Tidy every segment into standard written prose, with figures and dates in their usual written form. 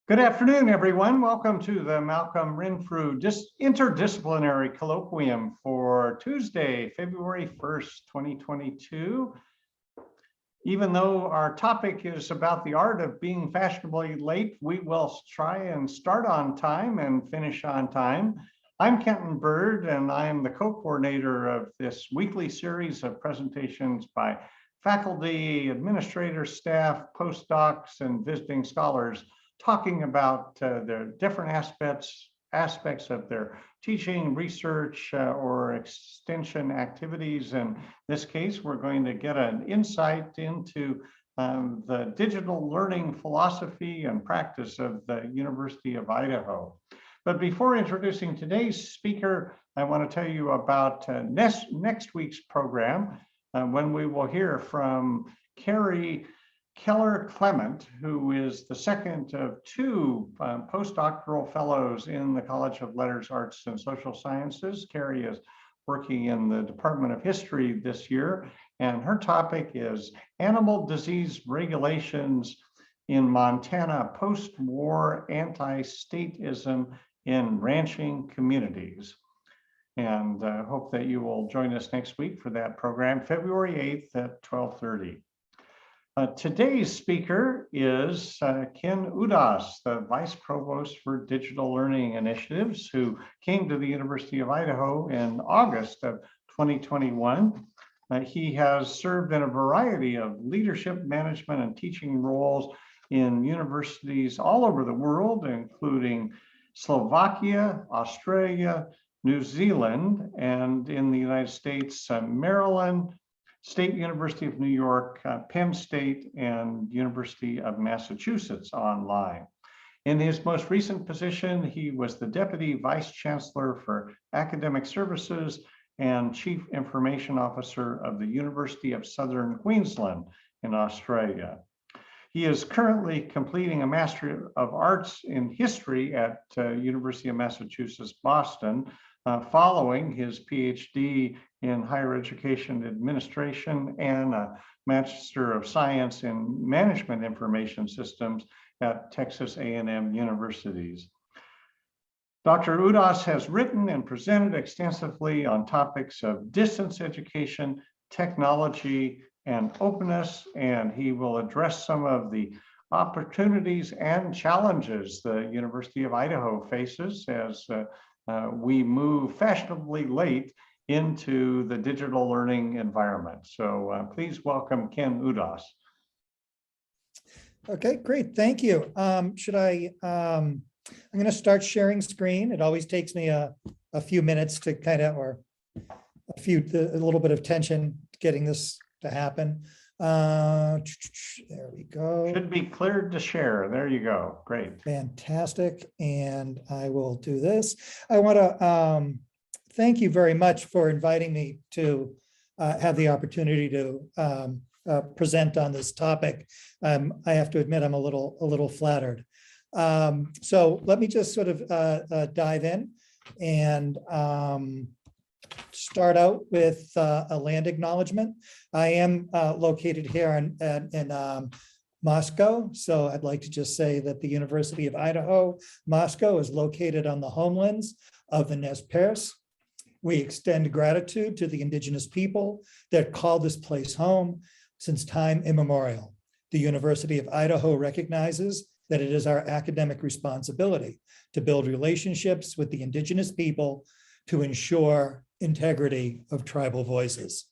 Good afternoon, everyone. Welcome to the Malcolm Renfrew Interdisciplinary Colloquium for Tuesday, February 1st, 2022. Even though our topic is about the art of being fashionably late, we will try and start on time and finish on time. I'm Kenton Bird, and I am the co-coordinator of this weekly series of presentations by faculty, administrators, staff, postdocs, and visiting scholars talking about the different aspects of their teaching, research, or extension activities. In this case, we're going to get an insight into the digital learning philosophy and practice of the University of Idaho. But before introducing today's speaker, I want to tell you about next week's program, when we will hear from Carrie Keller-Clement, who is the second of two postdoctoral fellows in the College of Letters, Arts, and Social Sciences. Carrie is working in the Department of History this year, and her topic is Animal Disease Regulations in Montana Post-War Anti-Statism in Ranching Communities. And I hope that you will join us next week for that program, February 8th at 12:30. Today's speaker is Ken Udas, the Vice Provost for Digital Learning Initiatives, who came to the University of Idaho in August of 2021. He has served in a variety of leadership, management, and teaching roles in universities all over the world, including Slovakia, Australia, New Zealand, and in the United States, Maryland, State University of New York, Penn State, and University of Massachusetts online. In his most recent position, he was the Deputy Vice Chancellor for Academic Services and Chief Information Officer of the University of Southern Queensland in Australia. He is currently completing a Master of Arts in History at University of Massachusetts, Boston, following his PhD in Higher Education Administration and a Master of Science in Management Information Systems at Texas A&M Universities. Dr. Udas has written and presented extensively on topics of distance education, technology, and openness, and he will address some of the opportunities and challenges the University of Idaho faces as we move fashionably late into the digital learning environment. So please welcome Ken Udas. Okay, great. Thank you. I'm going to start sharing screen. It always takes me a few minutes to or a little bit of tension getting this to happen. There we go. Should be cleared to share. There you go. Great. Fantastic. And I will do this. I want to thank you very much for inviting me to have the opportunity to present on this topic. I have to admit I'm a little flattered. So let me just sort of dive in and start out with a land acknowledgement. I am located here in Moscow, so I'd like to just say that the University of Idaho, Moscow, is located on the homelands of the Nez Perce. We extend gratitude to the indigenous people that call this place home since time immemorial. The University of Idaho recognizes that it is our academic responsibility to build relationships with the indigenous people to ensure integrity of tribal voices.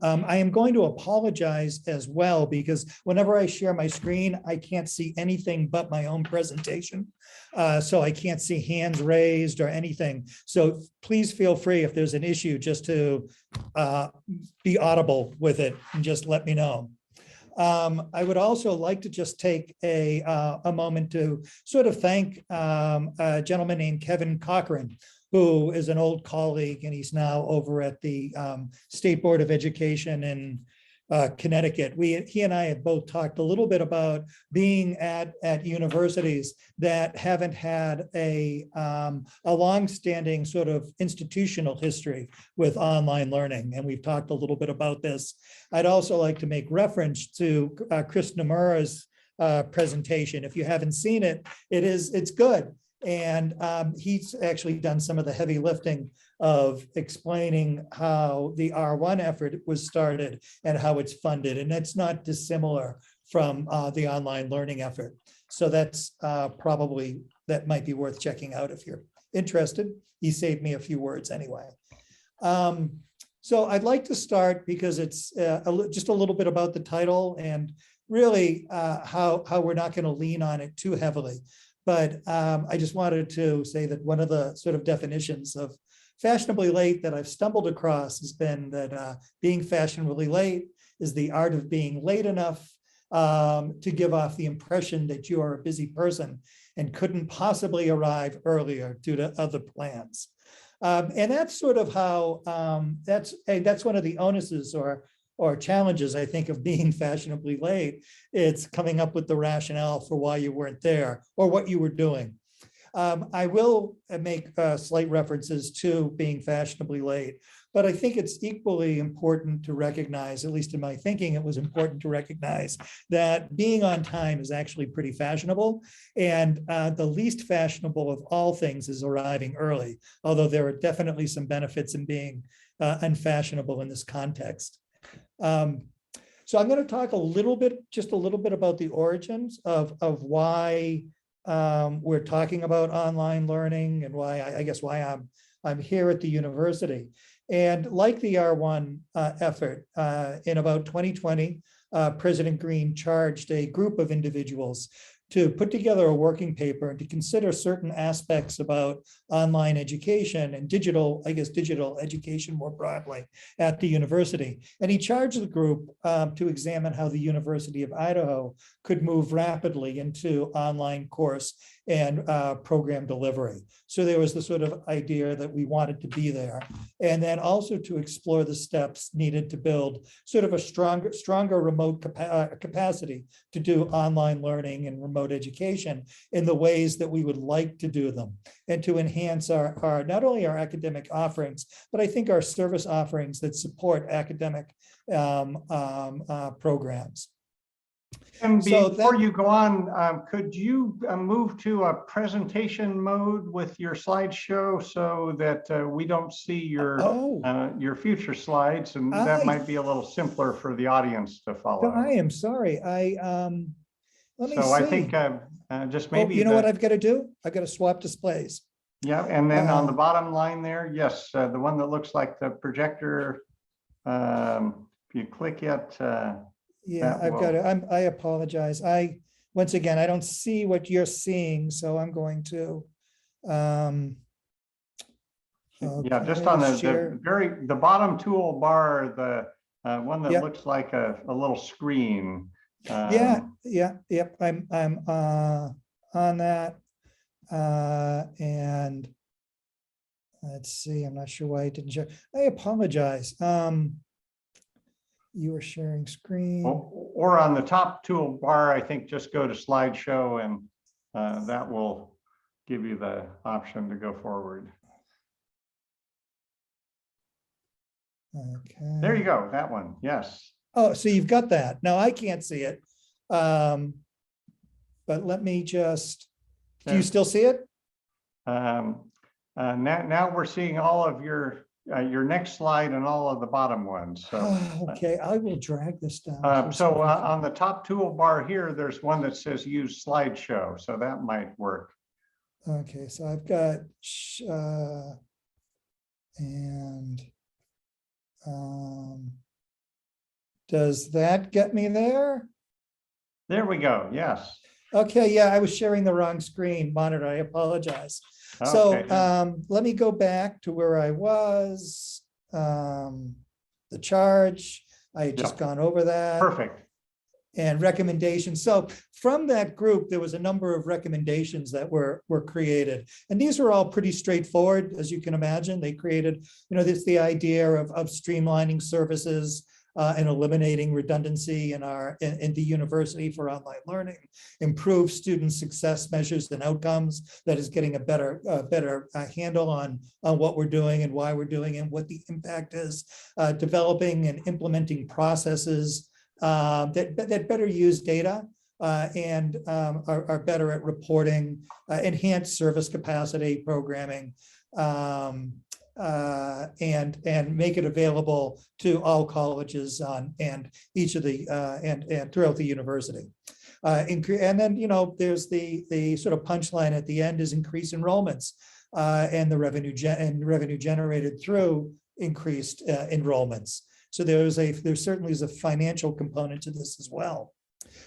I am going to apologize as well because whenever I share my screen, I can't see anything but my own presentation. So I can't see hands raised or anything. So please feel free if there's an issue just to be audible with it and just let me know. I would also like to just take a moment to sort of thank a gentleman named Kevin Cochran, who is an old colleague, and he's now over at the State Board of Education in Connecticut. He and I have both talked a little bit about being at universities that haven't had a long-standing sort of institutional history with online learning, and we've talked a little bit about this. I'd also like to make reference to Chris Nomura's presentation. If you haven't seen it, it's good. And he's actually done some of the heavy lifting of explaining how the R1 effort was started and how it's funded. And that's not dissimilar from the online learning effort. So that's that might be worth checking out if you're interested. He saved me a few words anyway. So I'd like to start because it's just a little bit about the title and really how we're not going to lean on it too heavily. But I just wanted to say that one of the sort of definitions of fashionably late that I've stumbled across has been that being fashionably late is the art of being late enough to give off the impression that you are a busy person and couldn't possibly arrive earlier due to other plans. And that's sort of how that's one of the onuses or challenges, I think, of being fashionably late. It's coming up with the rationale for why you weren't there or what you were doing. I will make slight references to being fashionably late, but I think it's equally important to recognize, at least in my thinking, it was important to recognize that being on time is actually pretty fashionable. And the least fashionable of all things is arriving early, although there are definitely some benefits in being unfashionable in this context. So I'm going to talk just a little bit about the origins of why we're talking about online learning and why why I'm here at the university. And like the R1 effort, in about 2020, President Green charged a group of individuals to put together a working paper and to consider certain aspects about online education and digital education more broadly at the university. And he charged the group to examine how the University of Idaho could move rapidly into online course and program delivery. So there was the sort of idea that we wanted to be there. And then also to explore the steps needed to build sort of a stronger remote capacity to do online learning and remote education in the ways that we would like to do them, and to enhance our not only our academic offerings, but I think our service offerings that support academic programs. And before you go on, could you move to a presentation mode with your slideshow so that we don't see your future slides, and that might be a little simpler for the audience to follow. I am sorry. Let me see. I think just maybe. You know what I've got to do? I've got to swap displays. Yeah, and then on the bottom line there, yes, the one that looks like the projector. If you click it. Yeah, I've got it. I apologize. Once again, I don't see what you're seeing, so I'm going to. Yeah, just on the bottom toolbar, the one that looks like a little screen. Yep. I'm on that, and let's see. I'm not sure why I didn't share. I apologize. You are sharing screen. Or on the top toolbar, I think just go to slideshow, and that will give you the option to go forward. Okay. There you go, that one, yes. Oh, so you've got that. Now I can't see it. But let me just, do you still see it? Now we're seeing all of your next slide and all of the bottom ones. So, okay, I will drag this down. On the top toolbar here, there's one that says use slideshow. So that might work. Okay, so I've got, does that get me there? There we go, yes. Okay, yeah, I was sharing the wrong screen monitor. I apologize. Okay. So let me go back to where I was. The charge, I had just gone over that. Perfect. And recommendations. So from that group, there was a number of recommendations that were created. And these were all pretty straightforward, as you can imagine. They created, this the idea of streamlining services, and eliminating redundancy in the university for online learning, improve student success measures and outcomes, that is getting a better handle on what we're doing and why we're doing and what the impact is, developing and implementing processes that better use data and are better at reporting, enhanced service capacity programming, and make it available to all colleges and each of the and throughout the university. And then, there's the sort of punchline at the end is increase enrollments and the revenue generated through increased enrollments. So there certainly is a financial component to this as well.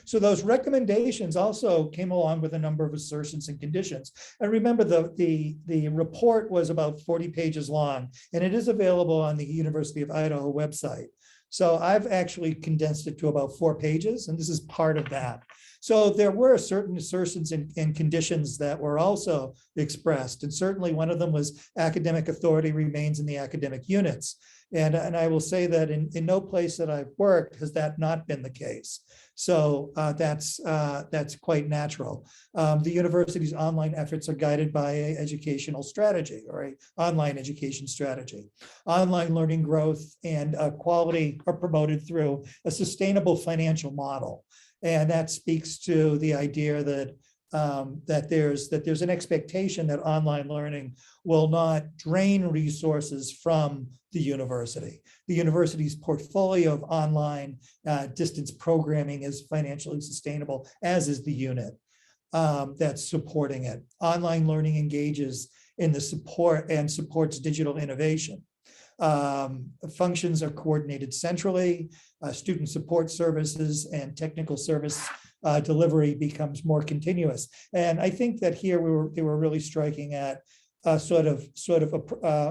So those recommendations also came along with a number of assertions and conditions. And remember, the report was about 40 pages long, and it is available on the University of Idaho website. So I've actually condensed it to about 4 pages, and this is part of that. So there were certain assertions and conditions that were also expressed. And certainly one of them was academic authority remains in the academic units. And I will say that in no place that I've worked has that not been the case. So that's quite natural. The university's online efforts are guided by an educational strategy or an online education strategy. Online learning growth and quality are promoted through a sustainable financial model. And that speaks to the idea that that there's an expectation that online learning will not drain resources from the university. The university's portfolio of online distance programming is financially sustainable, as is the unit that's supporting it. Online learning engages in the support and supports digital innovation. Functions are coordinated centrally. Student support services and technical service delivery becomes more continuous. And I think that here they were really striking at sort of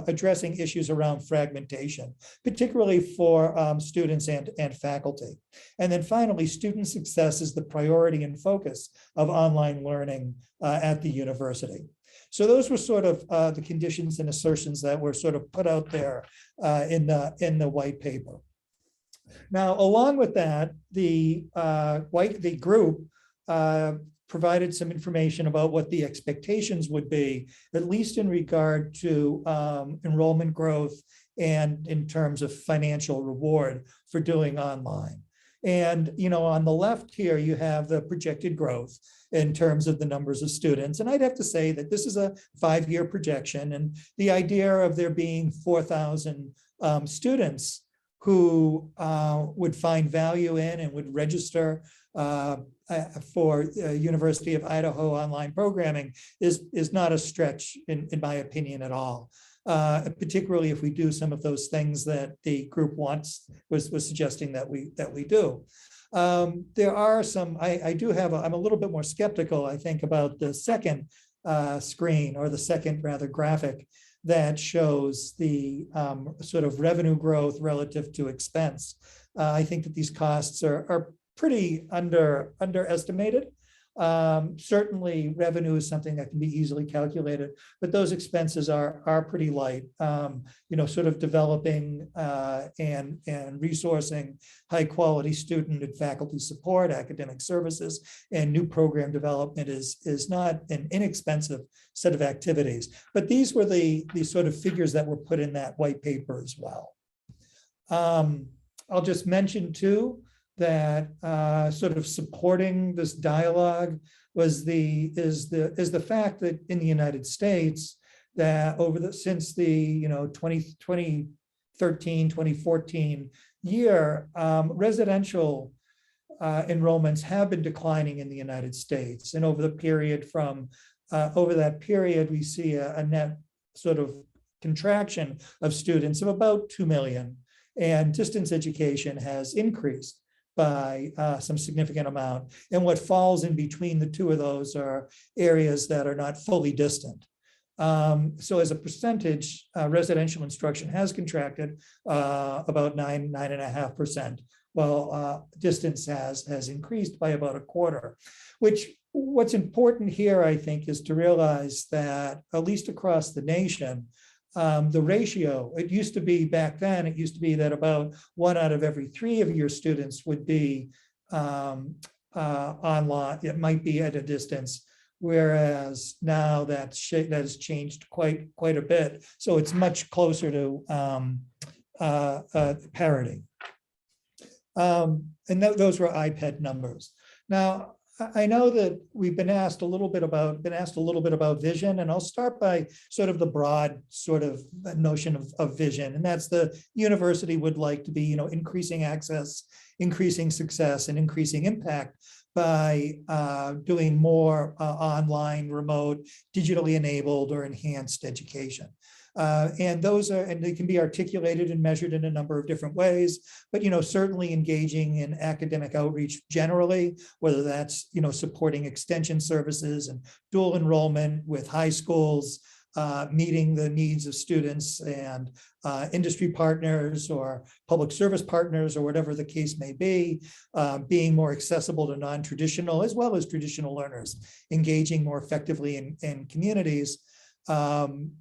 addressing issues around fragmentation, particularly for students and faculty. And then finally, student success is the priority and focus of online learning at the university. So those were sort of the conditions and assertions that were sort of put out there in the white paper. Now, along with that, the group provided some information about what the expectations would be, at least in regard to enrollment growth and in terms of financial reward for doing online. And, on the left here, you have the projected growth in terms of the numbers of students. And I'd have to say that this is a 5-year projection. And the idea of there being 4,000 students who would find value in and would register for University of Idaho online programming is not a stretch, in my opinion, at all. Particularly if we do some of those things that the group was suggesting that we do. There are some, I'm a little bit more skeptical, I think, about the second screen, or the second rather graphic, that shows the sort of revenue growth relative to expense. I think that these costs are pretty underestimated. Certainly revenue is something that can be easily calculated, but those expenses are pretty light. Sort of developing and resourcing high quality student and faculty support, academic services, and new program development is not an inexpensive set of activities. But these were the sort of figures that were put in that white paper as well. I'll just mention too that sort of supporting this dialogue is the fact that in the United States, that since the 2013, 2014 year, residential enrollments have been declining in the United States, and over that period, we see a net sort of contraction of students of about 2 million, and distance education has increased by some significant amount. And what falls in between the two of those are areas that are not fully distant. So as a percentage, residential instruction has contracted about 9.5%, while distance has increased by about 1/4, what's important here, I think, is to realize that at least across the nation, the ratio, it used to be back then, it used to be that about 1 out of every 3 of your students would be online. It might be at a distance, whereas now that has changed quite a bit. So it's much closer to parity. And those were IPED numbers. Now, I know that we've been asked a little bit about vision, and I'll start by sort of the broad sort of notion of vision, and that's the university would like to be, increasing access, increasing success, and increasing impact by doing more online, remote, digitally enabled, or enhanced education. And they can be articulated and measured in a number of different ways, but certainly engaging in academic outreach generally, whether that's supporting extension services and dual enrollment with high schools, meeting the needs of students and industry partners or public service partners or whatever the case may be, being more accessible to non-traditional as well as traditional learners, engaging more effectively in communities.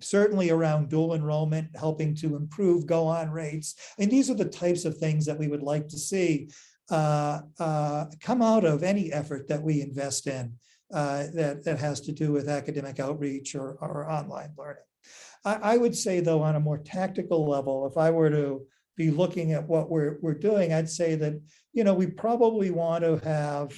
Certainly around dual enrollment, helping to improve go-on rates. And these are the types of things that we would like to see come out of any effort that we invest in that has to do with academic outreach or online learning. I would say, though, on a more tactical level, if I were to be looking at what we're doing, I'd say that, we probably want to have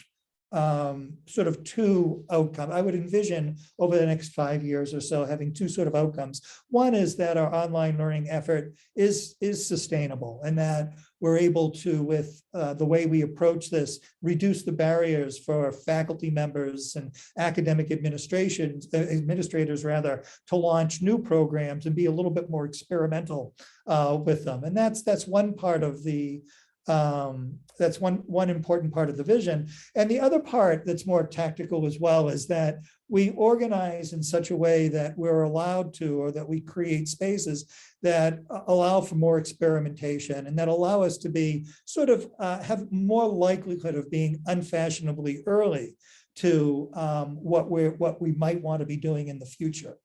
sort of two outcomes. I would envision over the next 5 years or so having two sort of outcomes. One is that our online learning effort is sustainable, and that we're able to, with the way we approach this, reduce the barriers for faculty members and academic administrators rather, to launch new programs and be a little bit more experimental with them. And that's one part of the that's one important part of the vision. And the other part that's more tactical as well is that we organize in such a way that we're allowed to, or that we create spaces that allow for more experimentation and that allow us to be sort of have more likelihood of being unfashionably early to what we might want to be doing in the future.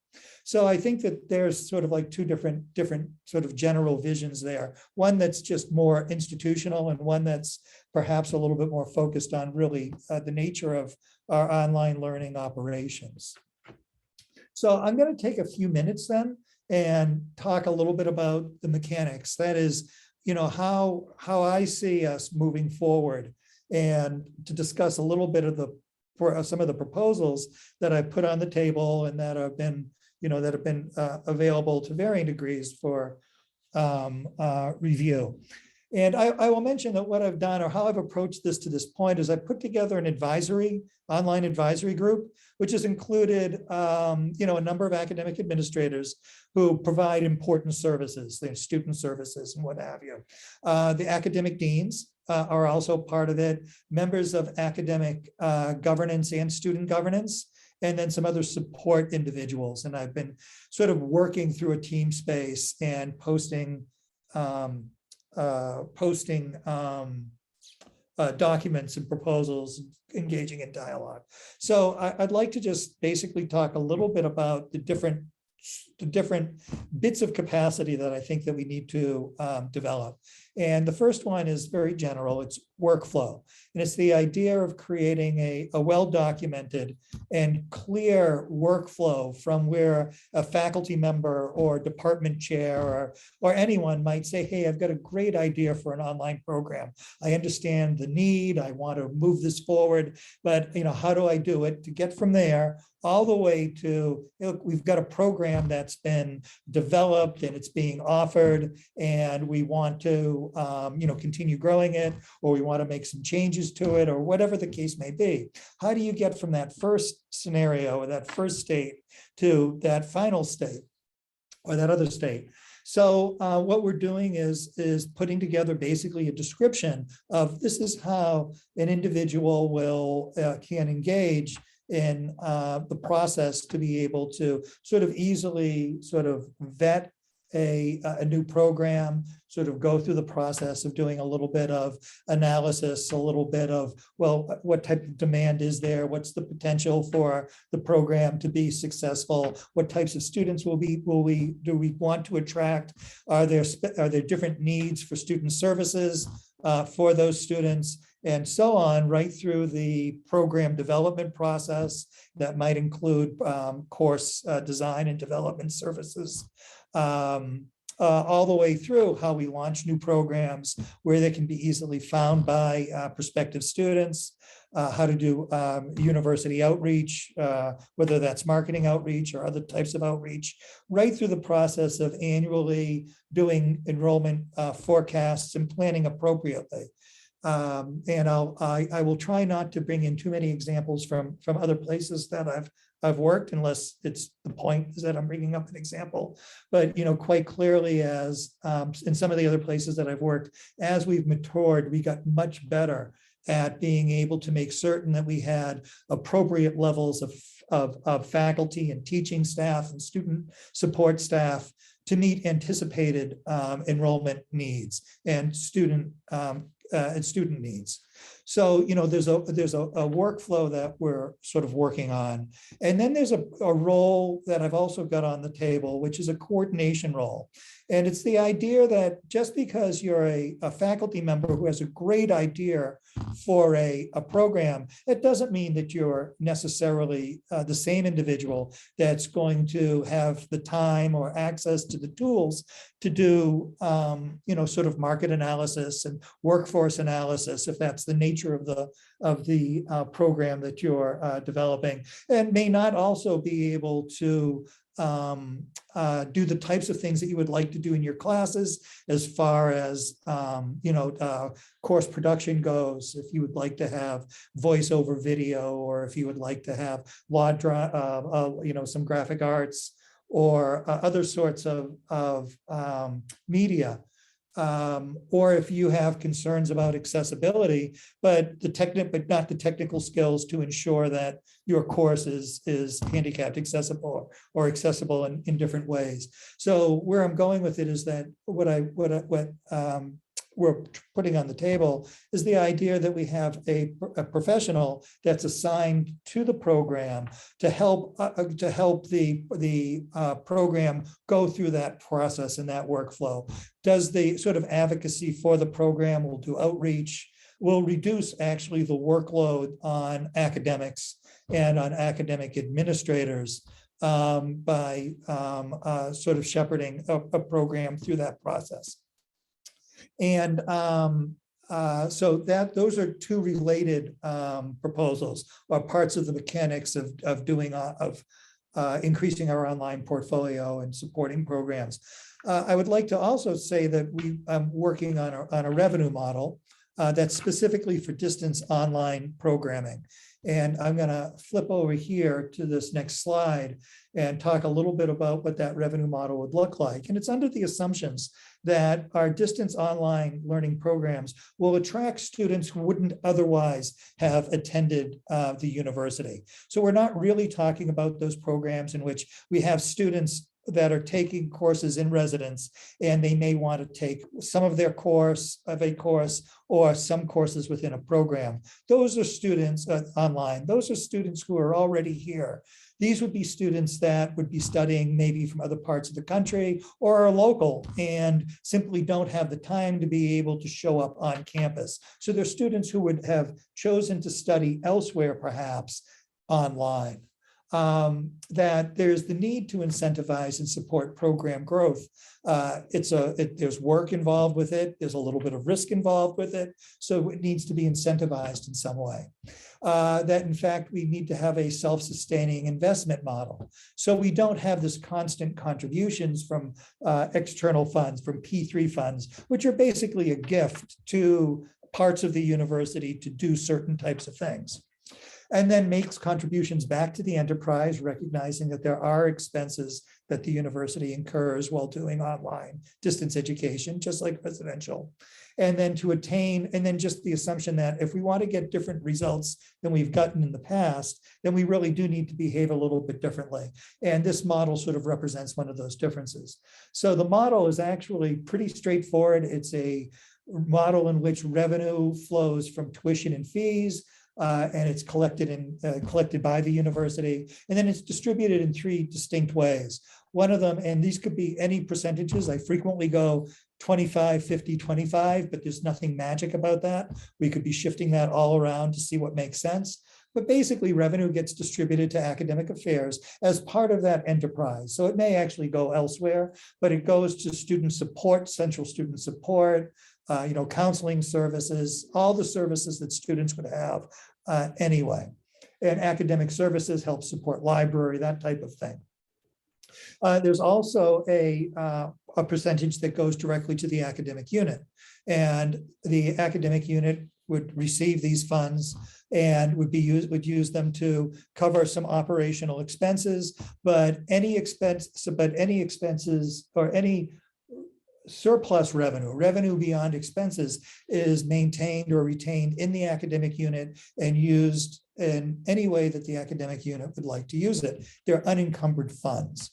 So I think that there's sort of like two different sort of general visions there. One that's just more institutional, and one that's perhaps a little bit more focused on really the nature of our online learning operations. So I'm going to take a few minutes then and talk a little bit about the mechanics. That is, how I see us moving forward, and to discuss a little bit of some of the proposals that I put on the table and that have been available to varying degrees for review. And I will mention that what I've done, or how I've approached this to this point, is I put together an online advisory group, which has included a number of academic administrators who provide important services, their student services and what have you. The academic deans are also part of it, members of academic governance and student governance, and then some other support individuals. And I've been sort of working through a team space and posting documents and proposals, engaging in dialogue. So I'd like to just basically talk a little bit about the different bits of capacity that I think that we need to develop. And the first one is very general. It's workflow. And it's the idea of creating a well-documented and clear workflow from where a faculty member or department chair or anyone might say, hey, I've got a great idea for an online program. I understand the need. I want to move this forward, but how do I do it? To get from there all the way to, we've got a program that's been developed and it's being offered, and we want to continue growing it, or we want to make some changes to it, or whatever the case may be. How do you get from that first scenario or that first state to that final state or that other state? So what we're doing is putting together basically a description of, this is how an individual can engage in the process to be able to sort of easily sort of vet a new program, sort of go through the process of doing a little bit of analysis, a little bit of, well, what type of demand is there? What's the potential for the program to be successful? What types of students do we want to attract? Are there different needs for student services for those students? And so on, right through the program development process that might include course design and development services, all the way through how we launch new programs where they can be easily found by prospective students, how to do university outreach, whether that's marketing outreach or other types of outreach, right through the process of annually doing enrollment forecasts and planning appropriately. And I will try not to bring in too many examples from other places that I've worked, unless it's the point is that I'm bringing up an example. But quite clearly, as in some of the other places that I've worked, as we've matured, we got much better at being able to make certain that we had appropriate levels of faculty and teaching staff and student support staff to meet anticipated enrollment needs and student needs. So, there's a workflow that we're sort of working on. And then there's a role that I've also got on the table, which is a coordination role. And it's the idea that just because you're a faculty member who has a great idea for a program, it doesn't mean that you're necessarily the same individual that's going to have the time or access to the tools to do, sort of market analysis and workforce analysis, if that's the nature of the program that you're developing, and may not also be able to do the types of things that you would like to do in your classes, as far as course production goes. If you would like to have voiceover video, or if you would like to have some graphic arts or other sorts of media. Or if you have concerns about accessibility, but not the technical skills to ensure that your course is handicapped accessible or accessible in different ways. So where I'm going with it is that what we're putting on the table is the idea that we have a professional that's assigned to the program to help the program go through that process and that workflow. Does the sort of advocacy for the program, will do outreach, will reduce actually the workload on academics and on academic administrators by sort of shepherding a program through that process. And so those are two related proposals, or parts of the mechanics of doing increasing our online portfolio and supporting programs. I would like to also say that I'm working on a revenue model that's specifically for distance online programming. And I'm going to flip over here to this next slide and talk a little bit about what that revenue model would look like. And it's under the assumptions that our distance online learning programs will attract students who wouldn't otherwise have attended the university. So we're not really talking about those programs in which we have students that are taking courses in residence, and they may want to take some of their course or some courses within a program. Those are students online. Those are students who are already here. These would be students that would be studying maybe from other parts of the country or are local and simply don't have the time to be able to show up on campus. So they're students who would have chosen to study elsewhere, perhaps online. That there's the need to incentivize and support program growth. There's work involved with it. There's a little bit of risk involved with it. So it needs to be incentivized in some way. That in fact, we need to have a self-sustaining investment model. So we don't have this constant contributions from external funds, from P3 funds, which are basically a gift to parts of the university to do certain types of things. And then makes contributions back to the enterprise, recognizing that there are expenses that the university incurs while doing online distance education, just like residential. And then just the assumption that if we want to get different results than we've gotten in the past, then we really do need to behave a little bit differently. And this model sort of represents one of those differences. So the model is actually pretty straightforward. It's a model in which revenue flows from tuition and fees, and it's collected by the university, and then it's distributed in three distinct ways. One of them, and these could be any percentages. I frequently go 25, 50, 25, but there's nothing magic about that. We could be shifting that all around to see what makes sense. But basically, revenue gets distributed to academic affairs as part of that enterprise. So it may actually go elsewhere, but it goes to student support, central student support, counseling services, all the services that students would have anyway. And academic services help support library, that type of thing. There's also a percentage that goes directly to the academic unit. And the academic unit would receive these funds and would use them to cover some operational expenses, but any expenses or any surplus revenue beyond expenses is maintained or retained in the academic unit and used in any way that the academic unit would like to use it. They're unencumbered funds.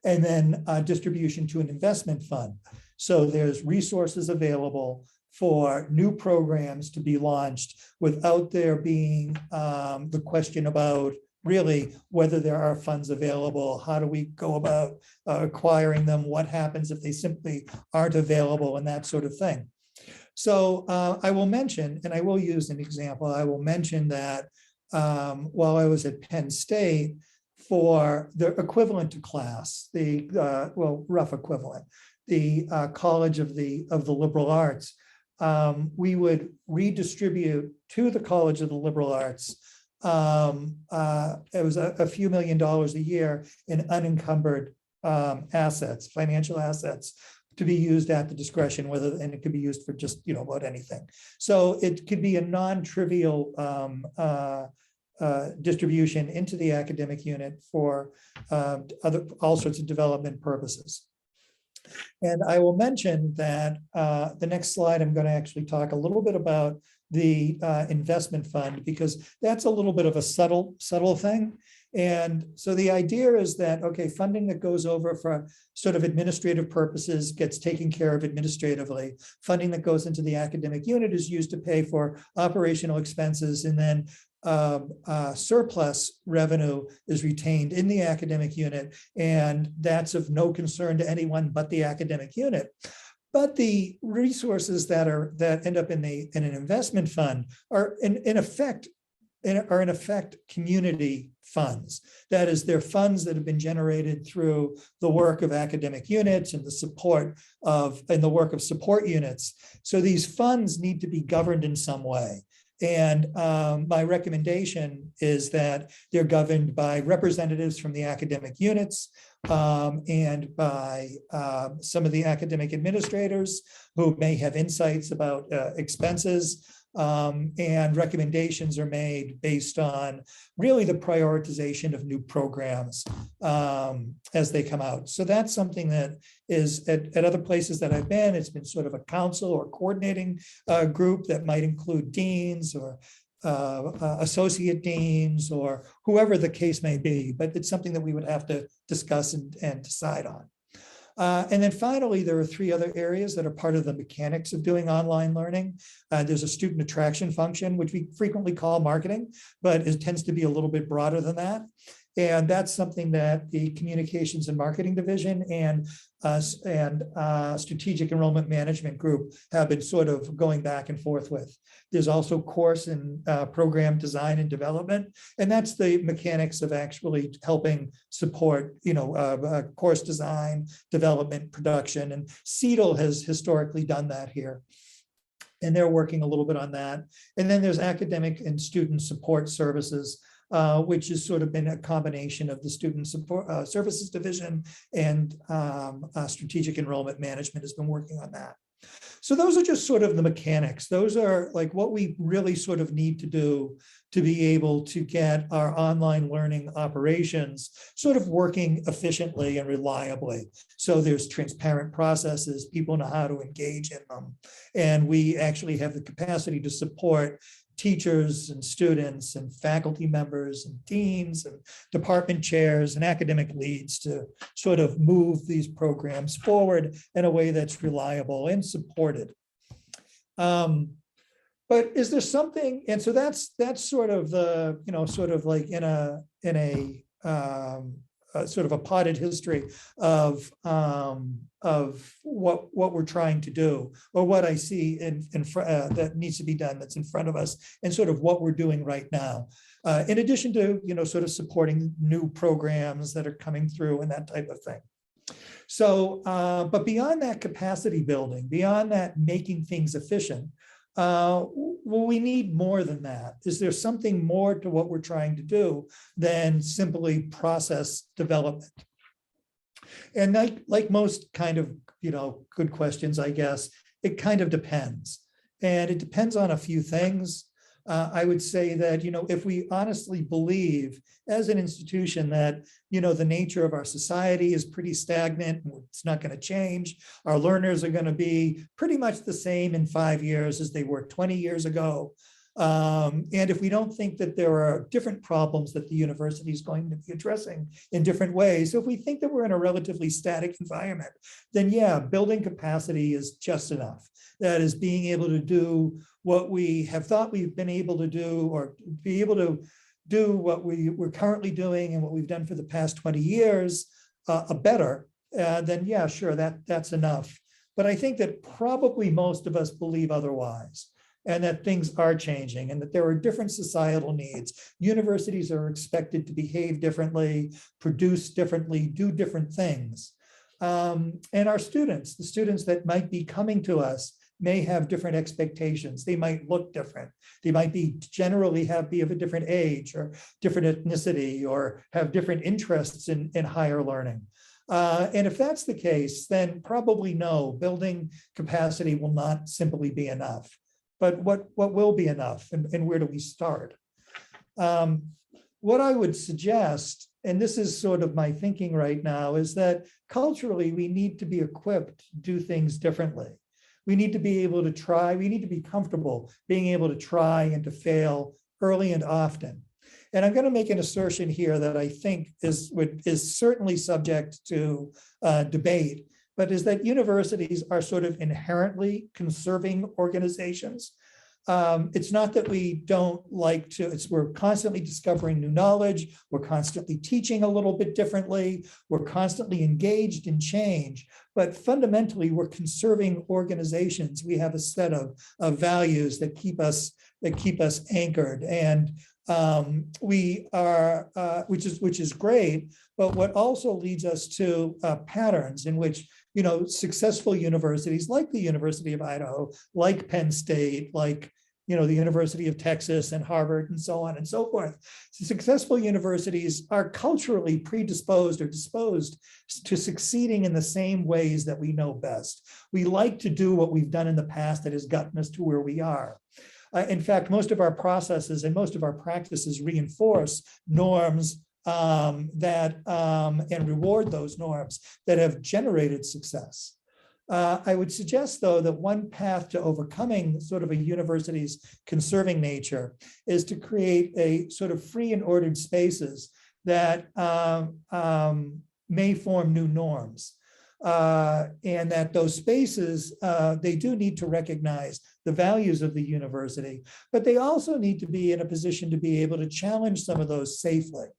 And then distribution to an investment fund. So there's resources available for new programs to be launched without there being the question about really whether there are funds available, how do we go about acquiring them, what happens if they simply aren't available, and that sort of thing. So I will mention, and I will use an example, I will mention that while I was at Penn State, for the equivalent to class, the rough equivalent, the College of the Liberal Arts, we would redistribute to the College of the Liberal Arts. It was a few $1 million a year in unencumbered assets, financial assets, to be used at the discretion, and it could be used for just about anything. So it could be a non-trivial distribution into the academic unit for all sorts of development purposes. And I will mention that the next slide, I'm going to actually talk a little bit about the investment fund, because that's a little bit of a subtle thing. And so the idea is that, okay, funding that goes over for sort of administrative purposes gets taken care of administratively. Funding that goes into the academic unit is used to pay for operational expenses, and then surplus revenue is retained in the academic unit, and that's of no concern to anyone but the academic unit. But the resources that end up in an investment fund are in effect community funds. That is, they're funds that have been generated through the work of academic units and the work of support units. So these funds need to be governed in some way. And my recommendation is that they're governed by representatives from the academic units and by some of the academic administrators who may have insights about expenses, and recommendations are made based on really the prioritization of new programs as they come out. So that's something that is at other places that I've been, it's been sort of a council or coordinating group that might include deans or associate deans or whoever the case may be, but it's something that we would have to discuss and decide on. And then finally, there are 3 other areas that are part of the mechanics of doing online learning. There's a student attraction function, which we frequently call marketing, but it tends to be a little bit broader than that. And that's something that the Communications and Marketing Division and Strategic Enrollment Management Group have been sort of going back and forth with. There's also course and program design and development, and that's the mechanics of actually helping support, course design, development, production, and CETL has historically done that here. And they're working a little bit on that. And then there's academic and student support services, which has sort of been a combination of the Student Support Services Division and Strategic Enrollment Management has been working on that. So those are just sort of the mechanics. Those are like what we really sort of need to do to be able to get our online learning operations sort of working efficiently and reliably. So there's transparent processes, people know how to engage in them, and we actually have the capacity to support teachers and students and faculty members and deans and department chairs and academic leads to sort of move these programs forward in a way that's reliable and supported. But is there something, and so that's sort of the, sort of like in a sort of a potted history of what we're trying to do, or what I see that needs to be done that's in front of us, and sort of what we're doing right now. In addition to, sort of supporting new programs that are coming through and that type of thing. So, but beyond that capacity building, beyond that making things efficient, Well, we need more than that. Is there something more to what we're trying to do than simply process development? And like most kind of, good questions, I guess, it kind of depends. And it depends on a few things. I would say that, if we honestly believe as an institution that, the nature of our society is pretty stagnant, it's not going to change. Our learners are going to be pretty much the same in 5 years as they were 20 years ago. And if we don't think that there are different problems that the university is going to be addressing in different ways, so if we think that we're in a relatively static environment, then yeah, building capacity is just enough. That is being able to do what we have thought we've been able to do, or be able to do what we're currently doing and what we've done for the past 20 years better, then yeah, sure, that's enough. But I think that probably most of us believe otherwise, and that things are changing and that there are different societal needs. Universities are expected to behave differently, produce differently, do different things. And our students, the students that might be coming to us, may have different expectations. They might look different. They might be be of a different age or different ethnicity, or have different interests in higher learning. And if that's the case, then probably no, building capacity will not simply be enough. But what will be enough, and where do we start? What I would suggest, and this is sort of my thinking right now, is that culturally we need to be equipped to do things differently. We need to be able to try, we need to be comfortable being able to try and to fail early and often. And I'm going to make an assertion here that I think is certainly subject to debate, but is that universities are sort of inherently conserving organizations. It's not that we don't like to, we're constantly discovering new knowledge, we're constantly teaching a little bit differently, we're constantly engaged in change, but fundamentally we're conserving organizations. We have a set of values that keep us anchored, and we are, which is great, but what also leads us to patterns in which, successful universities like the University of Idaho, like Penn State, like, the University of Texas and Harvard and so on and so forth. Successful universities are culturally predisposed or disposed to succeeding in the same ways that we know best. We like to do what we've done in the past that has gotten us to where we are. In fact, most of our processes and most of our practices reinforce norms and reward those norms that have generated success. I would suggest, though, that one path to overcoming sort of a university's conserving nature is to create a sort of free and ordered spaces that may form new norms. And that those spaces, they do need to recognize the values of the university, but they also need to be in a position to be able to challenge some of those safely.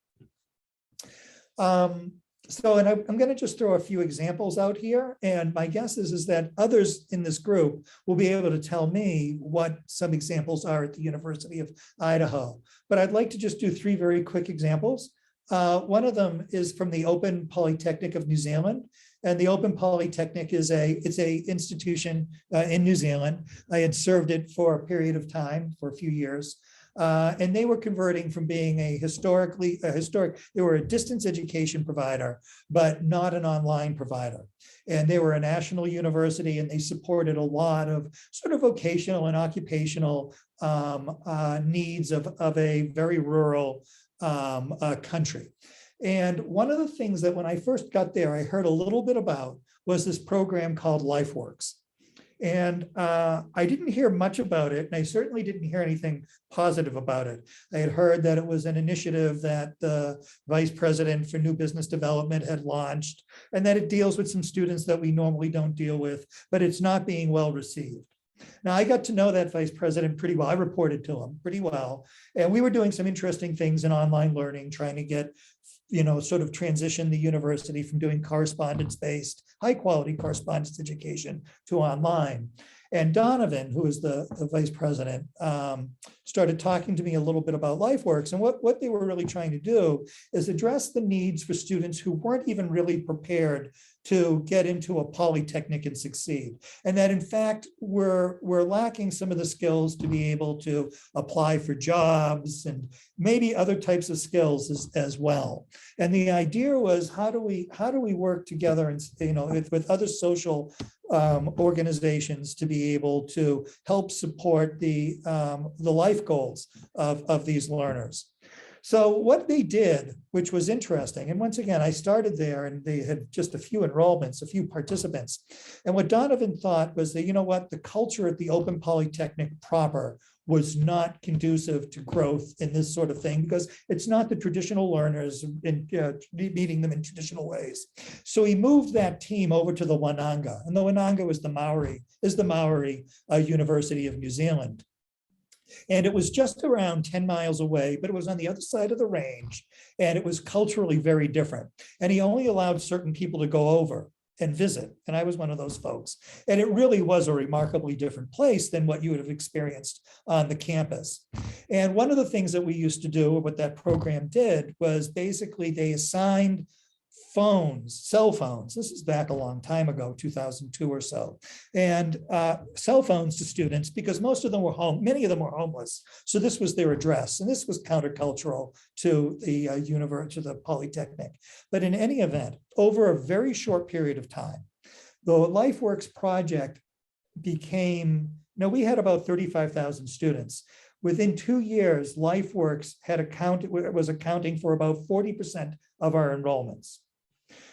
And I'm going to just throw a few examples out here, and my guess is that others in this group will be able to tell me what some examples are at the University of Idaho. But I'd like to just do 3 very quick examples. One of them is from the Open Polytechnic of New Zealand. And the Open Polytechnic is it's a institution in New Zealand. I had served it for a period of time, for a few years. And they were converting from being they were a distance education provider, but not an online provider. And they were a national university, and they supported a lot of sort of vocational and occupational needs of a very rural country. And one of the things that when I first got there, I heard a little bit about was this program called LifeWorks. And I didn't hear much about it, and I certainly didn't hear anything positive about it. I had heard that it was an initiative that the vice president for new business development had launched, and that it deals with some students that we normally don't deal with, but it's not being well received. Now, I got to know that vice president pretty well. I reported to him pretty well, and we were doing some interesting things in online learning, trying to get, sort of transition the university from doing correspondence-based, high-quality correspondence education to online. And Donovan, who is the vice president, started talking to me a little bit about LifeWorks. And what they were really trying to do is address the needs for students who weren't even really prepared to get into a polytechnic and succeed. And that in fact, we're lacking some of the skills to be able to apply for jobs and maybe other types of skills as well. And the idea was, how do we work together and, with other social organizations to be able to help support the life goals of these learners. So what they did, which was interesting, and once again, I started there and they had just a few enrollments, a few participants. And what Donovan thought was that, the culture at the Open Polytechnic proper was not conducive to growth in this sort of thing, because it's not the traditional learners in, meeting them in traditional ways. So he moved that team over to the Wananga, and the Wananga is the Maori University of New Zealand. And it was just around 10 miles away, but it was on the other side of the range, and it was culturally very different. And he only allowed certain people to go over and visit, and I was one of those folks. And it really was a remarkably different place than what you would have experienced on the campus. And one of the things that we used to do, or what that program did, was basically they assigned cell phones. This is back a long time ago, 2002 or so, and cell phones to students, because most of them were many of them were homeless. So this was their address, and this was countercultural to the to the Polytechnic. But in any event, over a very short period of time, the LifeWorks project became, we had about 35,000 students. Within 2 years, LifeWorks was accounting for about 40% of our enrollments,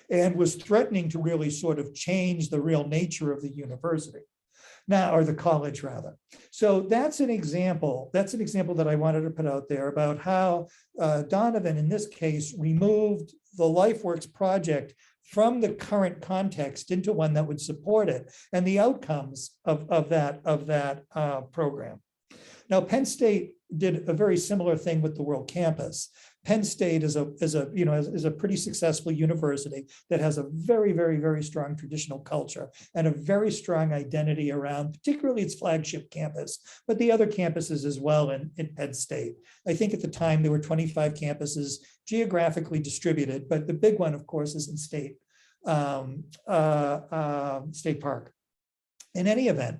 and was threatening to really sort of change the real nature of the university now, or the college rather. So that's an example that I wanted to put out there about how Donovan, in this case, removed the LifeWorks project from the current context into one that would support it and the outcomes of that program. Now, Penn State did a very similar thing with the World Campus. Penn State is a pretty successful university that has a very, very, very strong traditional culture and a very strong identity around, particularly its flagship campus, but the other campuses as well in Penn State. I think at the time there were 25 campuses geographically distributed, but the big one, of course, is in State Park. In any event,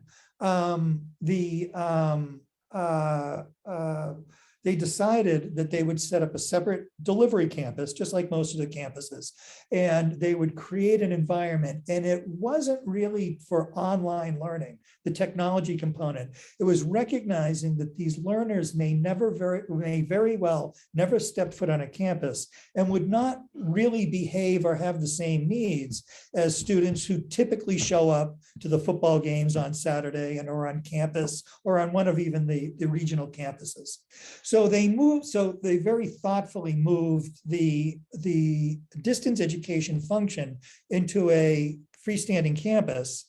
they decided that they would set up a separate delivery campus, just like most of the campuses, and they would create an environment. And it wasn't really for online learning, the technology component. It was recognizing that these learners may very well never step foot on a campus and would not really behave or have the same needs as students who typically show up to the football games on Saturday and or on campus or on one of even the regional campuses. So they very thoughtfully moved the distance education function into a freestanding campus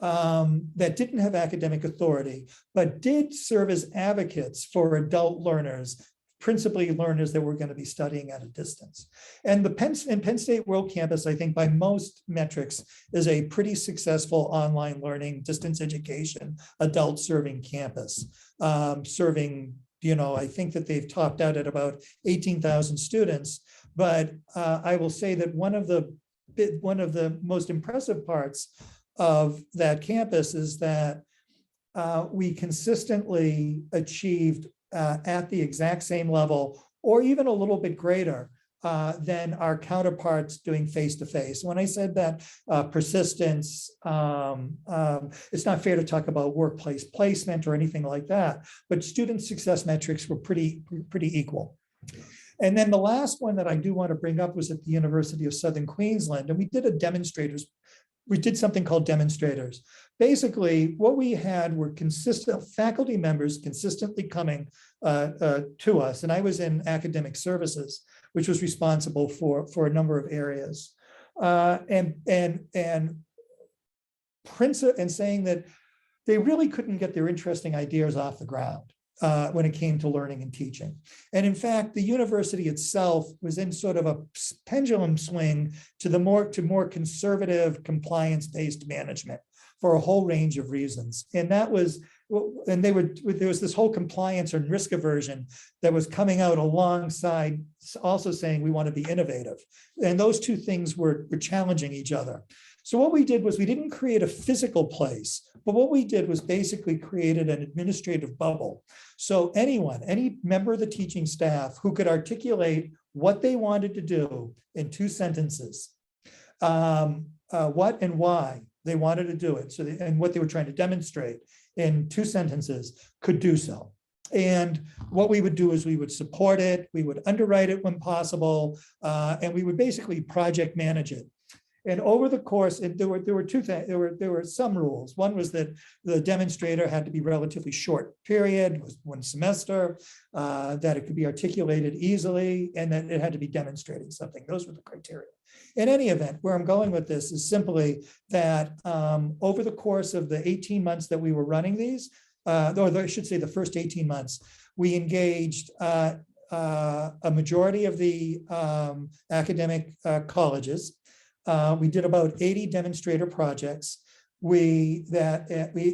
that didn't have academic authority, but did serve as advocates for adult learners, principally learners that were going to be studying at a distance. And the Penn State World Campus, I think by most metrics, is a pretty successful online learning, distance education, adult serving campus, serving, I think that they've topped out at about 18,000 students. But I will say that one of the most impressive parts of that campus is that we consistently achieved at the exact same level, or even a little bit greater than our counterparts doing face-to-face. When I said that persistence, it's not fair to talk about workplace placement or anything like that, but student success metrics were pretty equal. And then the last one that I do want to bring up was at the University of Southern Queensland, and we did something called demonstrators. Basically, what we had were consistent faculty members consistently coming to us, and I was in academic services, which was responsible for a number of areas, and saying that they really couldn't get their interesting ideas off the ground when it came to learning and teaching. And in fact, the university itself was in sort of a pendulum swing to more conservative, compliance-based management, for a whole range of reasons. And that was, and there was this whole compliance and risk aversion that was coming out alongside also saying we want to be innovative. And those two things were challenging each other. So what we did was we didn't create a physical place, but what we did was basically created an administrative bubble. So anyone, any member of the teaching staff who could articulate what they wanted to do in 2 sentences, what and why they wanted to do it, so and what they were trying to demonstrate in 2 sentences, could do so. And what we would do is we would support it, we would underwrite it when possible, and we would basically project manage it. And over the course, there were 2 things. There were some rules. One was that the demonstrator had to be relatively short period, was 1 semester, that it could be articulated easily, and that it had to be demonstrating something. Those were the criteria. In any event, where I'm going with this is simply that over the course of the 18 months that we were running these, or I should say the first 18 months, we engaged a majority of the academic colleges. We did about 80 demonstrator projects. We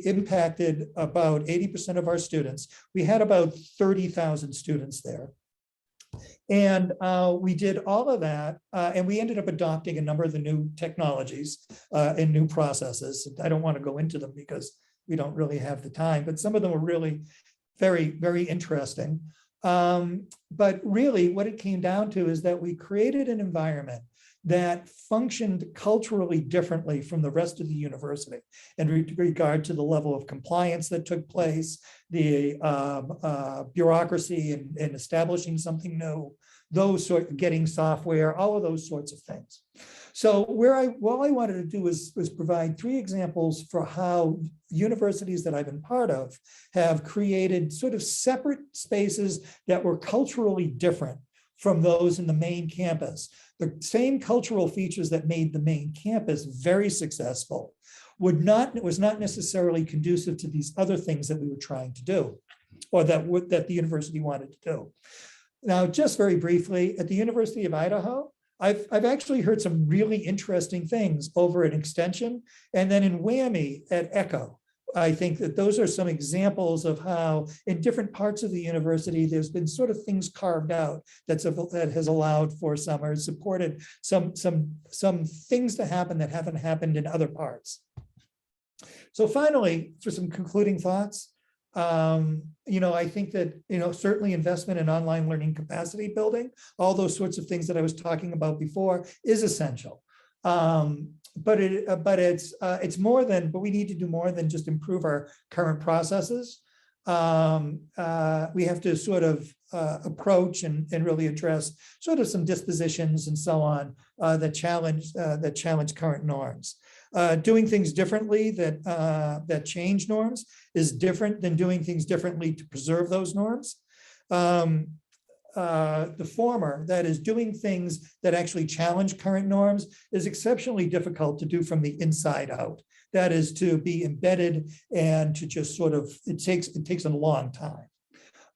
impacted about 80% of our students. We had about 30,000 students there. And we did all of that, and we ended up adopting a number of the new technologies and new processes. I don't want to go into them because we don't really have the time, but some of them were really very, very interesting. But really what it came down to is that we created an environment that functioned culturally differently from the rest of the university in regard to the level of compliance that took place, the bureaucracy in establishing something new, getting software, all of those sorts of things. So what I wanted to do was provide 3 examples for how universities that I've been part of have created sort of separate spaces that were culturally different from those in the main campus. The same cultural features that made the main campus very successful was not necessarily conducive to these other things that we were trying to do, or that the university wanted to do. Now, just very briefly, at the University of Idaho, I've actually heard some really interesting things over at Extension, and then in WWAMI at Echo. I think that those are some examples of how in different parts of the university, there's been sort of things carved out that has allowed for some, or supported some things to happen that haven't happened in other parts. So finally, for some concluding thoughts, I think that, certainly investment in online learning capacity building, all those sorts of things that I was talking about before is essential. But it's more than, but we need to do more than just improve our current processes. We have to sort of approach and really address sort of some dispositions and so on that challenge current norms. Doing things differently that change norms is different than doing things differently to preserve those norms. The former, that is doing things that actually challenge current norms, is exceptionally difficult to do from the inside out. That is to be embedded and to just sort of, it takes a long time.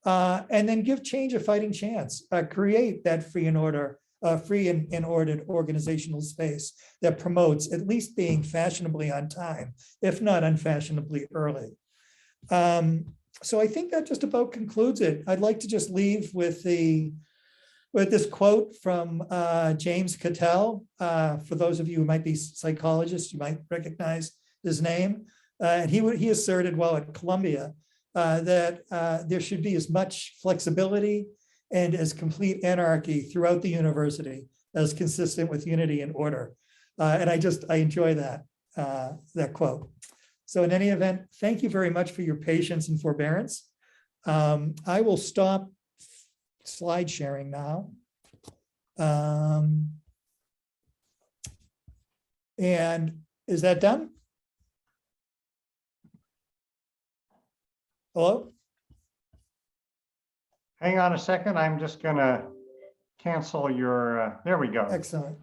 And then give change a fighting chance, create that free and ordered organizational space that promotes at least being fashionably on time, if not unfashionably early. So I think that just about concludes it. I'd like to just leave with this quote from James Cattell. For those of you who might be psychologists, you might recognize his name. And he asserted while at Columbia that there should be as much flexibility and as complete anarchy throughout the university as consistent with unity and order. And I enjoy that quote. So in any event, thank you very much for your patience and forbearance. I will stop slide sharing now. And is that done? Hello? Hang on a second. I'm just going to cancel your, there we go. Excellent.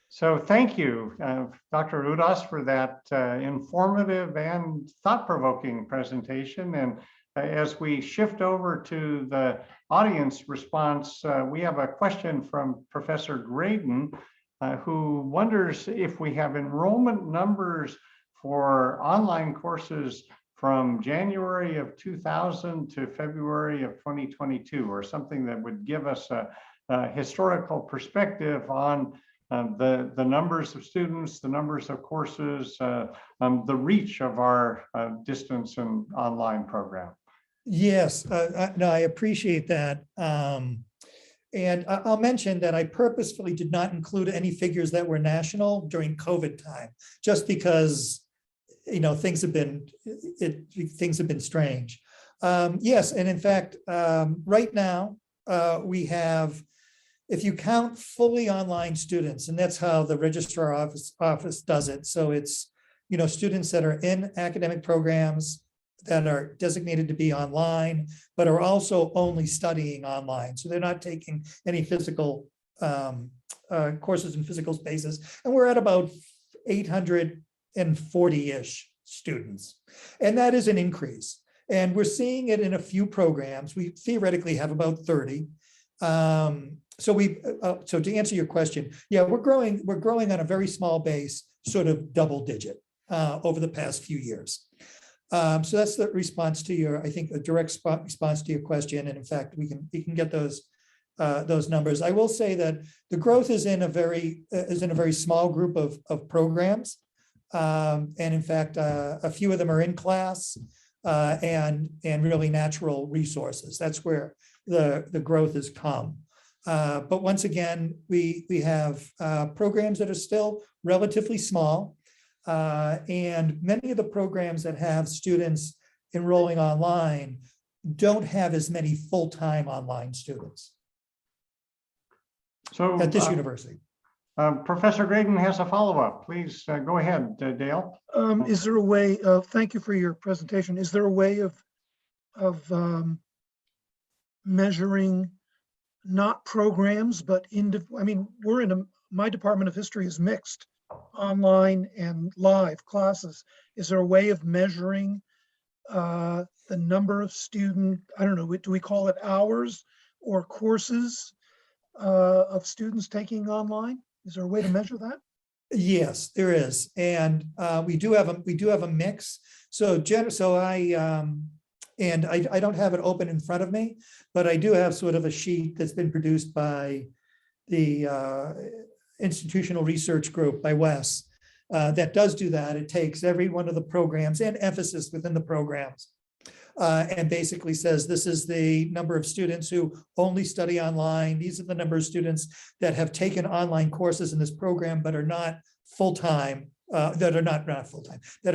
So thank you, Dr. Udas, for that informative and thought-provoking presentation. And as we shift over to the audience response, we have a question from Professor Graydon, who wonders if we have enrollment numbers for online courses from January of 2000 to February of 2022, or something that would give us a historical perspective on the numbers of students, the numbers of courses, the reach of our distance and online program. Yes, no, I appreciate that. And I'll mention that I purposefully did not include any figures that were national during COVID time, just because, things have been strange. Yes, and in fact, right now, we have, if you count fully online students, and that's how the registrar office does it. So it's, students that are in academic programs that are designated to be online, but are also only studying online. So they're not taking any physical courses in physical spaces. And we're at about 840-ish students. And that is an increase. And we're seeing it in a few programs. We theoretically have about 30. So to answer your question, yeah, we're growing on a very small base, sort of double digit over the past few years. So that's the response to your, I think, a direct response to your question. And in fact, we can get those numbers. I will say that the growth is in a very small group of programs. And in fact, a few of them are in class and really natural resources. That's where the growth has come. But once again, we have programs that are still relatively small. And many of the programs that have students enrolling online don't have as many full-time online students at this university. Professor Graydon has a follow-up. Please go ahead, Dale. Is there a way of, thank you for your presentation. Is there a way of measuring not programs, but my Department of History is mixed, online and live classes. Is there a way of measuring the number of I don't know, do we call it hours or courses of students taking online? Is there a way to measure that? Yes, there is, and we do have a mix. So I don't have it open in front of me, but I do have sort of a sheet that's been produced by the Institutional Research Group by Wes that does do that. It takes every one of the programs and emphasis within the programs and basically says, this is the number of students who only study online. These are the number of students that have taken online courses in this program, but are not full-time, that are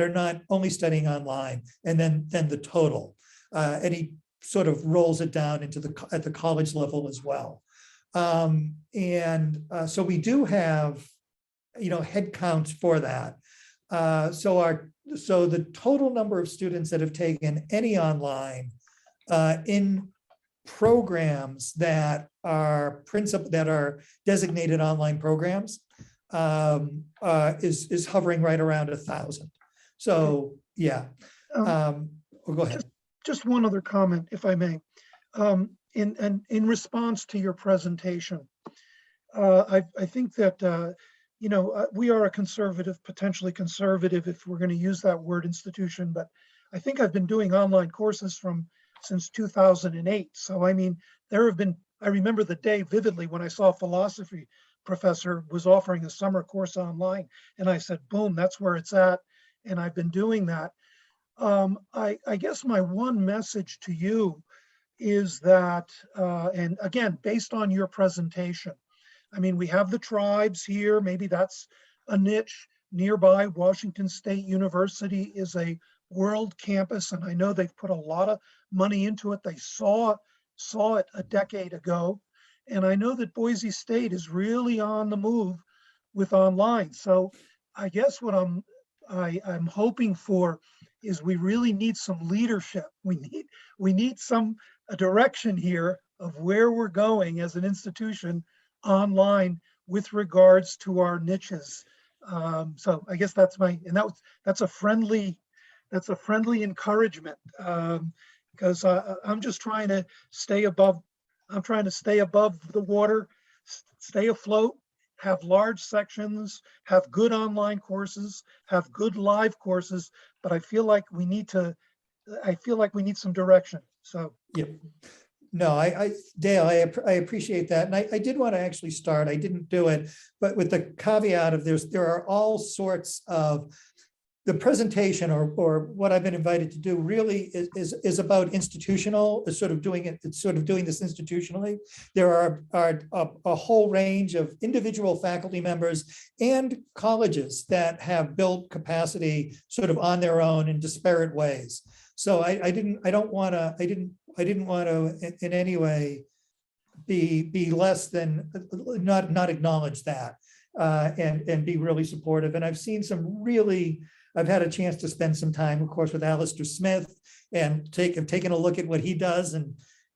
not only studying online, and then the total. And he sort of rolls it down at the college level as well. So we do have, head counts for that. So the total number of students that have taken any online in programs that are designated online programs is hovering right around 1,000. So yeah, go ahead. Just one other comment, if I may. In response to your presentation, I think that we are a conservative, potentially conservative, if we're going to use that word, institution. But I think I've been doing online courses since 2008. So I mean, I remember the day vividly when I saw a philosophy professor was offering a summer course online, and I said, boom, that's where it's at. And I've been doing that. I guess my one message to you is that, and again, based on your presentation, I mean, we have the tribes here, maybe that's a niche. Nearby, Washington State University is a world campus, and I know they've put a lot of money into it. They saw it a decade ago. And I know that Boise State is really on the move with online. So I guess what I'm hoping for is we really need some leadership. We need a direction here of where we're going as an institution online with regards to our niches. So I guess that's a friendly encouragement, because I'm just trying to stay above. I'm trying to stay above the water, stay afloat, have large sections, have good online courses, have good live courses, but I feel like we need some direction. So Yeah. No, Dale, I appreciate that. And I did want to actually start, I didn't do it, but with the caveat of there are all sorts of, the presentation or what I've been invited to do really is about institutional, is sort of doing it, it's sort of doing this institutionally. There are a whole range of individual faculty members and colleges that have built capacity sort of on their own in disparate ways. So I didn't want to in any way be less than not acknowledge that and be really supportive. And I've seen some really, I've had a chance to spend some time, of course, with Alistair Smith and taken a look at what he does. And,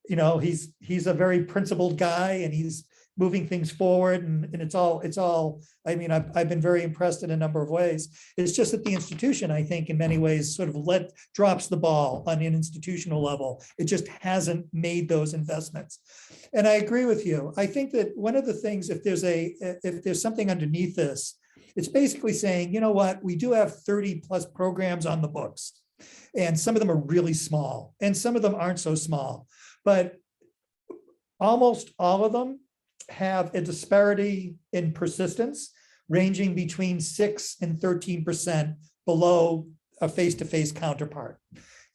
you know, he's a very principled guy and he's moving things forward. And it's all, I mean, I've been very impressed in a number of ways. It's just that the institution, I think, in many ways sort of drops the ball on an institutional level. It just hasn't made those investments. And I agree with you. I think that one of the things, if there's something underneath this, it's basically saying, you know what, we do have 30 plus programs on the books, and some of them are really small, and some of them aren't so small, but almost all of them have a disparity in persistence ranging between 6 and 13% below a face-to-face counterpart.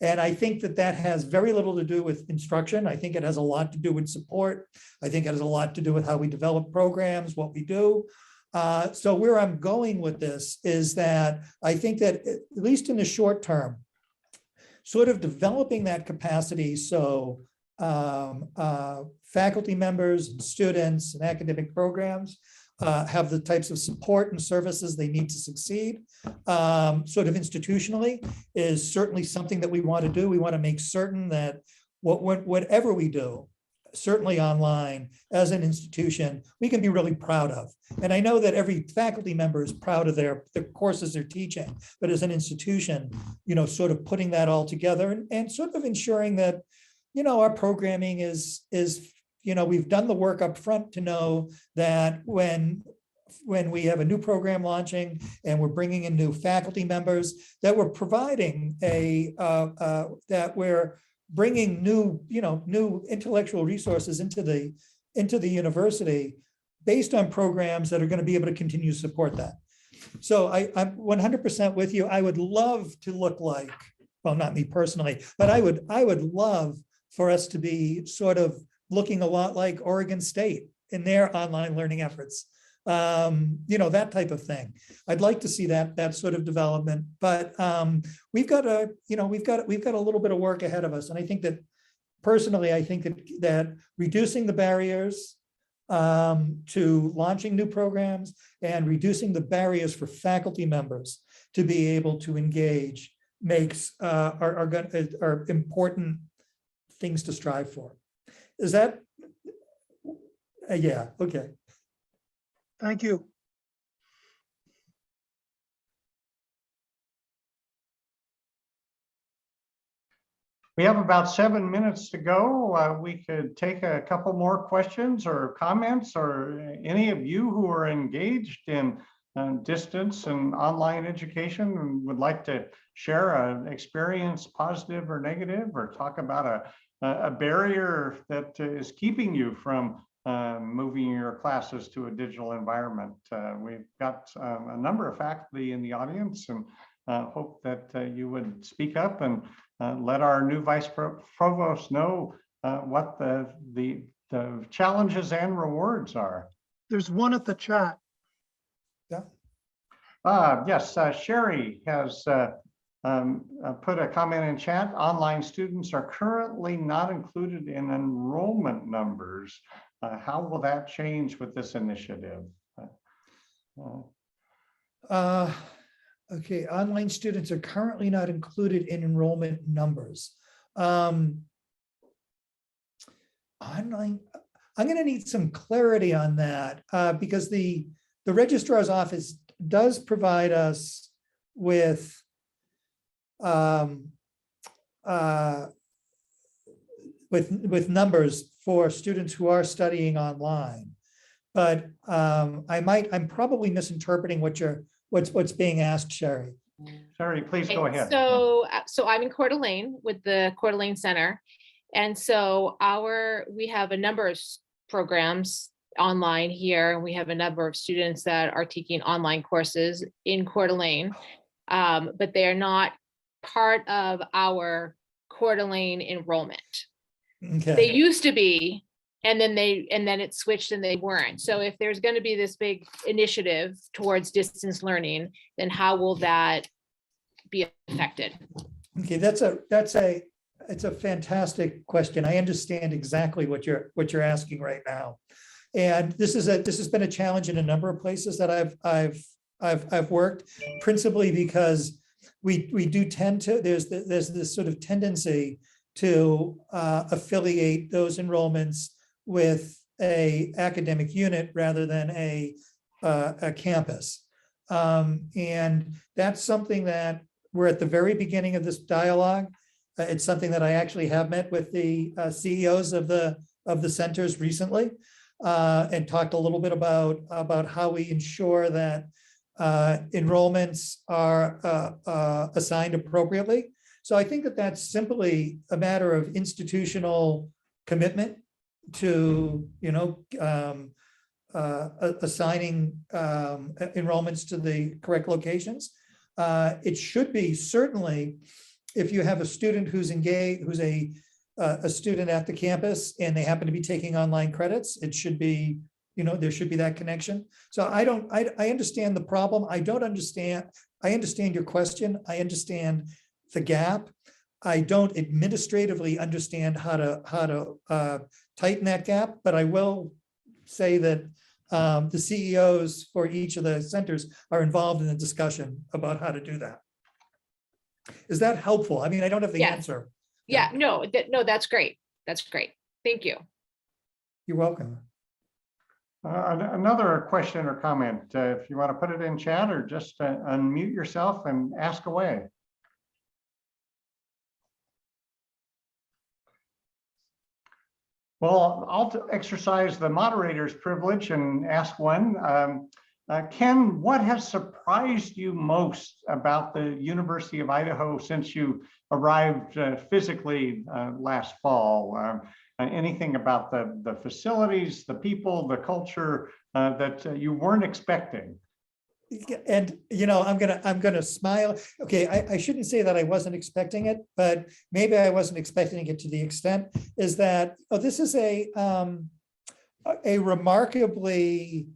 And I think that has very little to do with instruction. I think it has a lot to do with support. I think it has a lot to do with how we develop programs, what we do. So where I'm going with this is that I think that at least in the short term, sort of developing that capacity so faculty members and students and academic programs have the types of support and services they need to succeed, sort of institutionally, is certainly something that we want to do. We want to make certain that whatever we do, certainly online as an institution, we can be really proud of. And I know that every faculty member is proud of the courses they're teaching, but as an institution, you know, sort of putting that all together and sort of ensuring that, you know, our programming is, you know, we've done the work up front to know that when we have a new program launching and we're bringing in new faculty members, that we're providing that we're bringing new intellectual resources into the university based on programs that are going to be able to continue to support that. So I'm 100% with you. I would love to look like, well, not me personally, but I would love for us to be sort of looking a lot like Oregon State in their online learning efforts. You know, that type of thing. I'd like to see that sort of development, but we've got a little bit of work ahead of us. And I think that personally, I think that reducing the barriers to launching new programs and reducing the barriers for faculty members to be able to engage are important things to strive for. Is that? Yeah, okay. thank you. We have about 7 minutes to go. We could take a couple more questions or comments, or any of you who are engaged in distance and online education and would like to share an experience, positive or negative, or talk about a barrier that is keeping you from moving your classes to a digital environment. We've got a number of faculty in the audience, and hope that you would speak up and let our new Vice Provost know what the challenges and rewards are. There's one at the chat. Yeah. Yes, Sherry has put a comment in chat. Online students are currently not included in enrollment numbers. How will that change with this initiative? Okay, online students are currently not included in enrollment numbers. Online, I'm going to need some clarity on that because the registrar's office does provide us with numbers for students who are studying online. but I'm probably misinterpreting what's being asked, Sherry. Sherry, please go ahead. So I'm in Coeur d'Alene with the Coeur d'Alene Center. And so we have a number of programs online here, and we have a number of students that are taking online courses in Coeur d'Alene, but they are not part of our Coeur d'Alene enrollment. Okay. They used to be, and then it switched and they weren't. So if there's going to be this big initiative towards distance learning, then how will that be affected? Okay, it's a fantastic question. I understand exactly what you're asking right now. And this has been a challenge in a number of places that I've worked, principally because we do tend to, there's this sort of tendency to affiliate those enrollments with a academic unit rather than a campus. And that's something that we're at the very beginning of this dialogue. It's something that I actually have met with the CEOs of the centers recently, and talked a little bit about how we ensure that enrollments are assigned appropriately. So I think that that's simply a matter of institutional commitment to, assigning enrollments to the correct locations. It should be certainly, if you have a student who's engaged, who's a student at the campus and they happen to be taking online credits, it should be, there should be that connection. So I understand the problem. I understand your question. I understand the gap. I don't administratively understand how to tighten that gap, but I will say that the CEOs for each of the centers are involved in the discussion about how to do that. Is that helpful? I mean, I don't have the Yes. answer. Yeah, no, that's great. That's great. Thank you. You're welcome. Another question or comment, if you want to put it in chat or just unmute yourself and ask away. Well, I'll exercise the moderator's privilege and ask one. Ken, what has surprised you most about the University of Idaho since you arrived physically last fall? Anything about the facilities, the people, the culture that you weren't expecting? And I'm gonna smile. Okay, I shouldn't say that I wasn't expecting it, but maybe I wasn't expecting it to the extent is that this is a remarkably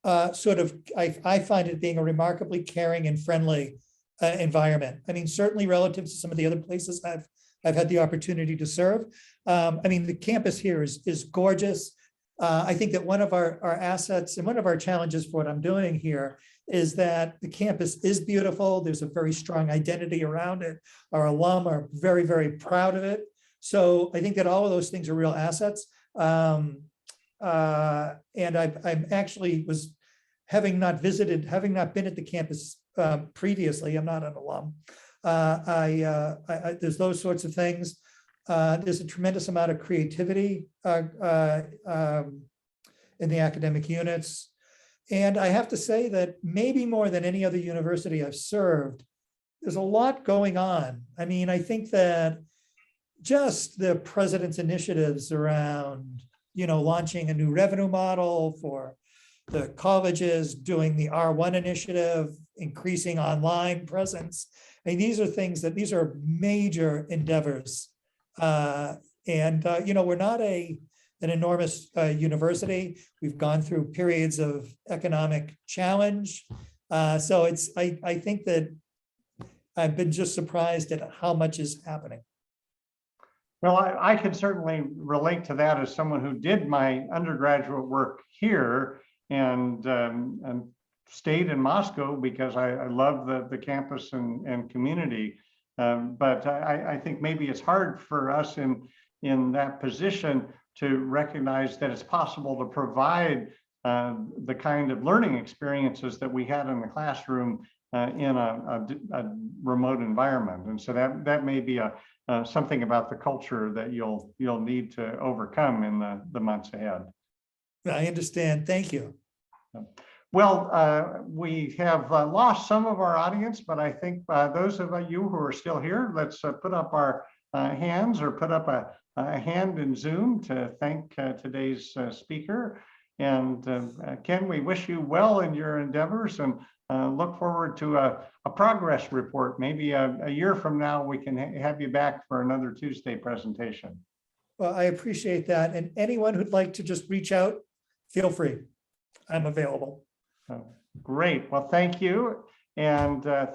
I find it being a remarkably caring and friendly environment. I mean, certainly relative to some of the other places I've had the opportunity to serve. I mean, the campus here is gorgeous. I think that one of our assets and one of our challenges for what I'm doing here is that the campus is beautiful. There's a very strong identity around it. Our alum are very, very proud of it. So I think that all of those things are real assets. And I'm actually having not been at the campus previously, I'm not an alum. There's those sorts of things. There's a tremendous amount of creativity in the academic units. And I have to say that maybe more than any other university I've served, there's a lot going on. I mean, I think that just the president's initiatives around, launching a new revenue model for the colleges, doing the R1 initiative, increasing online presence. I mean, these are major endeavors. We're not an enormous university. We've gone through periods of economic challenge. So I think that I've been just surprised at how much is happening. Well, I can certainly relate to that as someone who did my undergraduate work here and stayed in Moscow because I love the campus and community. But I think maybe it's hard for us in that position to recognize that it's possible to provide the kind of learning experiences that we had in the classroom in a remote environment. And so that may be something about the culture that you'll need to overcome in the months ahead. I understand. Thank you. Well, we have lost some of our audience, but I think those of you who are still here, let's put up our hands or put up a hand in Zoom to thank today's speaker. And Ken, we wish you well in your endeavors and look forward to a progress report. Maybe a year from now, we can have you back for another Tuesday presentation. Well, I appreciate that. And anyone who'd like to just reach out, feel free. I'm available. Great. Well, thank you. And